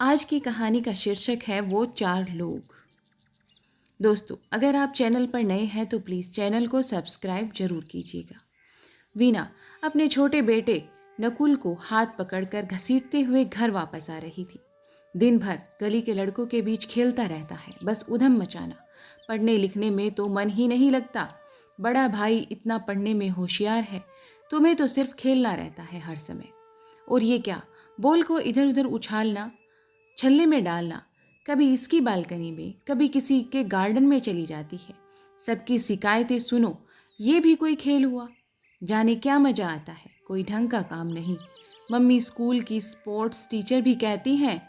आज की कहानी का शीर्षक है वो चार लोग। दोस्तों, अगर आप चैनल पर नए हैं तो प्लीज़ चैनल को सब्सक्राइब जरूर कीजिएगा। वीना अपने छोटे बेटे नकुल को हाथ पकड़कर घसीटते हुए घर वापस आ रही थी। दिन भर गली के लड़कों के बीच खेलता रहता है, बस उधम मचाना। पढ़ने लिखने में तो मन ही नहीं लगता। बड़ा भाई इतना पढ़ने में होशियार है, तुम्हें तो सिर्फ खेलना रहता है हर समय। और ये क्या, बॉल को इधर उधर उछालना, छल्ले में डालना, कभी इसकी बालकनी में कभी किसी के गार्डन में चली जाती है। सबकी शिकायतें सुनो, ये भी कोई खेल हुआ? जाने क्या मजा आता है, कोई ढंग का काम नहीं। मम्मी स्कूल की स्पोर्ट्स टीचर भी कहती हैं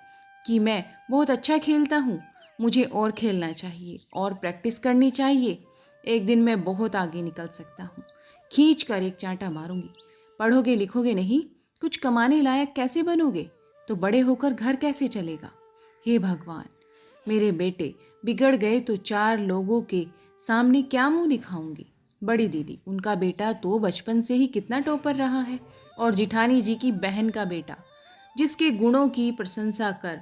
कि मैं बहुत अच्छा खेलता हूँ, मुझे और खेलना चाहिए और प्रैक्टिस करनी चाहिए। एक दिन मैं बहुत आगे निकल सकता हूँ, खींच कर एक चांटा मारूंगी। पढ़ोगे लिखोगे नहीं, कुछ कमाने लायक कैसे बनोगे? तो बड़े होकर घर कैसे चलेगा? हे भगवान, मेरे बेटे बिगड़ गए तो चार लोगों के सामने क्या मुंह दिखाऊंगी? बड़ी दीदी, उनका बेटा तो बचपन से ही कितना टॉपर रहा है। और जिठानी जी की बहन का बेटा, जिसके गुणों की प्रशंसा कर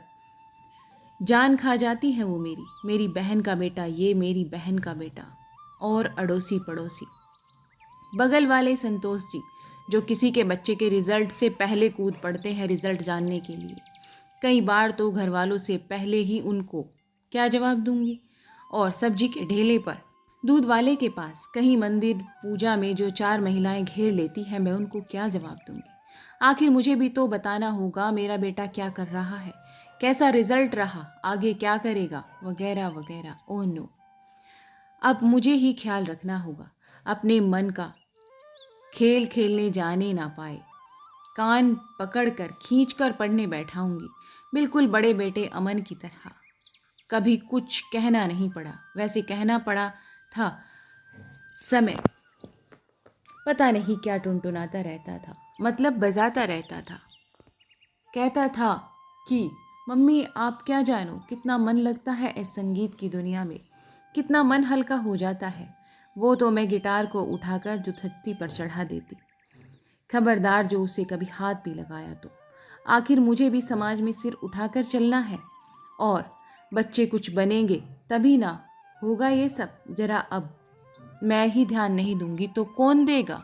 जान खा जाती है वो मेरी मेरी बहन का बेटा, ये मेरी बहन का बेटा। और अड़ोसी पड़ोसी, बगल वाले संतोष जी, जो किसी के बच्चे के रिजल्ट से पहले कूद पड़ते हैं रिजल्ट जानने के लिए। कई बार तो घर वालों से पहले ही उनको क्या जवाब दूंगी। और सब्जी के ढेले पर, दूध वाले के पास, कहीं मंदिर पूजा में जो चार महिलाएं घेर लेती हैं, मैं उनको क्या जवाब दूंगी? आखिर मुझे भी तो बताना होगा मेरा बेटा क्या कर रहा है, कैसा रिजल्ट रहा, आगे क्या करेगा, वगैरह वगैरह। ओह नो, अब मुझे ही ख्याल रखना होगा अपने मन का। खेल खेलने जाने ना पाए, कान पकड़कर खींचकर पढ़ने बैठाऊंगी, बिल्कुल बड़े बेटे अमन की तरह। कभी कुछ कहना नहीं पड़ा, वैसे कहना पड़ा था समय पता नहीं क्या टुनटुनाता रहता था, मतलब बजाता रहता था। कहता था कि मम्मी आप क्या जानो कितना मन लगता है इस संगीत की दुनिया में, कितना मन हल्का हो जाता है। वो तो मैं गिटार को उठाकर जुथत्ती पर चढ़ा देती। खबरदार जो उसे कभी हाथ भी लगाया तो। आखिर मुझे भी समाज में सिर उठाकर चलना है, और बच्चे कुछ बनेंगे तभी ना होगा ये सब। जरा अब मैं ही ध्यान नहीं दूंगी तो कौन देगा?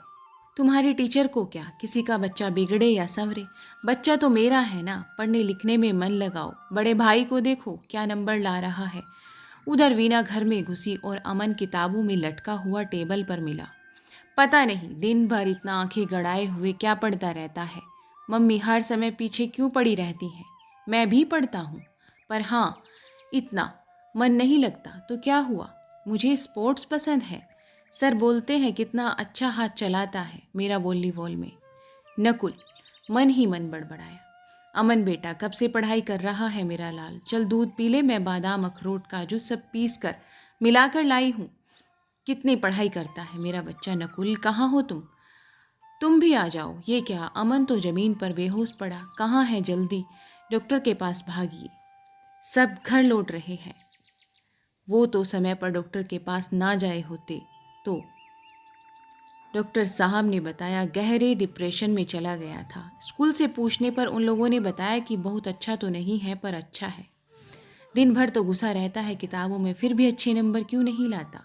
तुम्हारी टीचर को क्या, किसी का बच्चा बिगड़े या संवरे, बच्चा तो मेरा है ना। पढ़ने लिखने में मन लगाओ। बड़े भाई को देखो क्या नंबर ला रहा है। उधर वीना घर में घुसी और अमन किताबों में लटका हुआ टेबल पर मिला। पता नहीं दिन भर इतना आंखें गड़ाए हुए क्या पढ़ता रहता है। मम्मी हर समय पीछे क्यों पड़ी रहती हैं? मैं भी पढ़ता हूँ, पर हाँ, इतना मन नहीं लगता तो क्या हुआ, मुझे स्पोर्ट्स पसंद है। सर बोलते हैं कितना अच्छा हाथ चलाता है मेरा वॉलीबॉल में। नकुल मन ही मन बड़बड़ाया, अमन बेटा कब से पढ़ाई कर रहा है मेरा लाल, चल दूध पी ले, मैं बादाम अखरोट काजू सब पीस कर मिलाकर लाई हूँ। कितनी पढ़ाई करता है मेरा बच्चा। नकुल कहाँ हो तुम भी आ जाओ। ये क्या, अमन तो जमीन पर बेहोश पड़ा। कहाँ है, जल्दी डॉक्टर के पास भागिए। सब घर लौट रहे हैं। वो तो समय पर डॉक्टर के पास ना जाए होते तो। डॉक्टर साहब ने बताया गहरे डिप्रेशन में चला गया था। स्कूल से पूछने पर उन लोगों ने बताया कि बहुत अच्छा तो नहीं है पर अच्छा है। दिन भर तो घुसा रहता है किताबों में, फिर भी अच्छे नंबर क्यों नहीं लाता।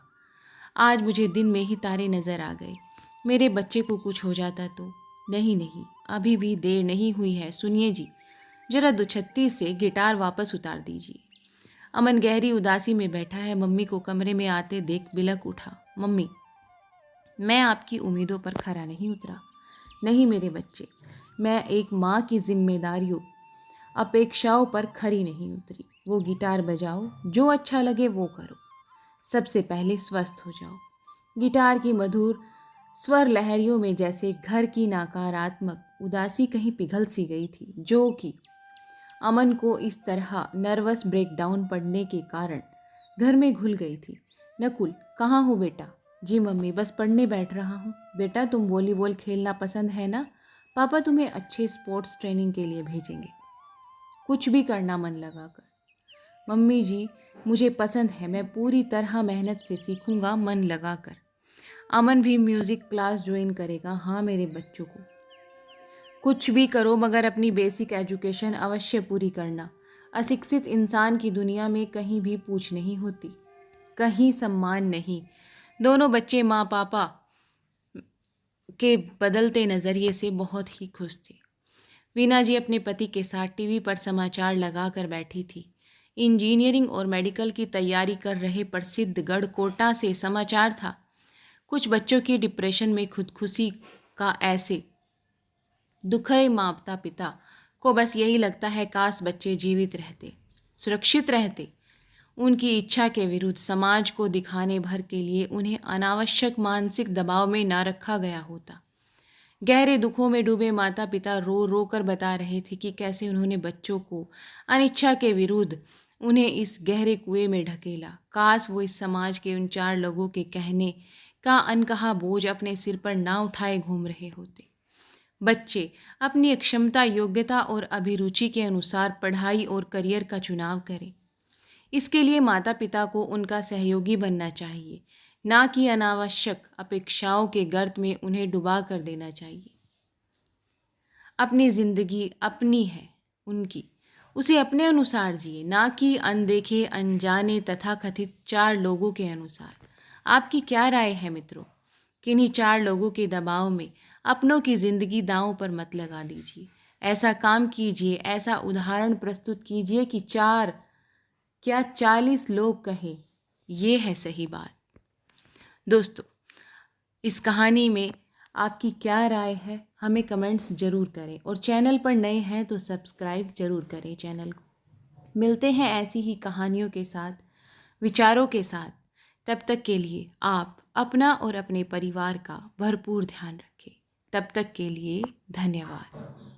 आज मुझे दिन में ही तारे नजर आ गए। मेरे बच्चे को कुछ हो जाता तो। नहीं नहीं, अभी भी देर नहीं हुई है। सुनिए जी, जरा दुछत्ती से गिटार वापस उतार दीजिए। अमन गहरी उदासी में बैठा है। मम्मी को कमरे में आते देख बिलक उठा। मम्मी, मैं आपकी उम्मीदों पर खरा नहीं उतरा। नहीं मेरे बच्चे, मैं एक माँ की जिम्मेदारियों अपेक्षाओं पर खरी नहीं उतरी। वो गिटार बजाओ, जो अच्छा लगे वो करो, सबसे पहले स्वस्थ हो जाओ। गिटार की मधुर स्वर लहरियों में जैसे घर की नकारात्मक उदासी कहीं पिघल सी गई थी, जो कि अमन को इस तरह नर्वस ब्रेकडाउन पड़ने के कारण घर में घुल गई थी। नकुल कहाँ हो बेटा? जी मम्मी, बस पढ़ने बैठ रहा हूँ। बेटा तुम वॉलीबॉल खेलना पसंद है ना? पापा तुम्हें अच्छे स्पोर्ट्स ट्रेनिंग के लिए भेजेंगे, कुछ भी करना मन लगाकर। मम्मी जी, मुझे पसंद है, मैं पूरी तरह मेहनत से सीखूंगा मन लगाकर। अमन भी म्यूज़िक क्लास ज्वाइन करेगा। हाँ मेरे बच्चों को कुछ भी करो मगर अपनी बेसिक एजुकेशन अवश्य पूरी करना। अशिक्षित इंसान की दुनिया में कहीं भी पूछ नहीं होती, कहीं सम्मान नहीं। दोनों बच्चे माँ पापा के बदलते नज़रिए से बहुत ही खुश थे। वीना जी अपने पति के साथ टीवी पर समाचार लगाकर बैठी थी। इंजीनियरिंग और मेडिकल की तैयारी कर रहे प्रसिद्ध गढ़कोटा से समाचार था, कुछ बच्चों की डिप्रेशन में खुदकुशी का। ऐसे दुखी माता पिता को बस यही लगता है, काश बच्चे जीवित रहते, सुरक्षित रहते। उनकी इच्छा के विरुद्ध समाज को दिखाने भर के लिए उन्हें अनावश्यक मानसिक दबाव में ना रखा गया होता। गहरे दुखों में डूबे माता पिता रो रो कर बता रहे थे कि कैसे उन्होंने बच्चों को अनिच्छा के विरुद्ध उन्हें इस गहरे कुएं में ढकेला। काश वो इस समाज के उन 4 लोगों के कहने का अनकहा बोझ अपने सिर पर ना उठाए घूम रहे होते। बच्चे अपनी क्षमता, योग्यता और अभिरुचि के अनुसार पढ़ाई और करियर का चुनाव करें। इसके लिए माता पिता को उनका सहयोगी बनना चाहिए, ना कि अनावश्यक अपेक्षाओं के गर्त में उन्हें डुबा कर देना चाहिए। अपनी जिंदगी अपनी है, उनकी, उसे अपने अनुसार जिए, ना कि अनदेखे अनजाने तथा कथित 4 लोगों के अनुसार। आपकी क्या राय है मित्रों? किन्हीं 4 लोगों के दबाव में अपनों की जिंदगी दांव पर मत लगा दीजिए। ऐसा काम कीजिए, ऐसा उदाहरण प्रस्तुत कीजिए कि 4 क्या 40 लोग कहें ये है सही बात। दोस्तों, इस कहानी में आपकी क्या राय है, हमें कमेंट्स ज़रूर करें, और चैनल पर नए हैं तो सब्सक्राइब ज़रूर करें चैनल को। मिलते हैं ऐसी ही कहानियों के साथ, विचारों के साथ। तब तक के लिए आप अपना और अपने परिवार का भरपूर ध्यान रखें। तब तक के लिए धन्यवाद।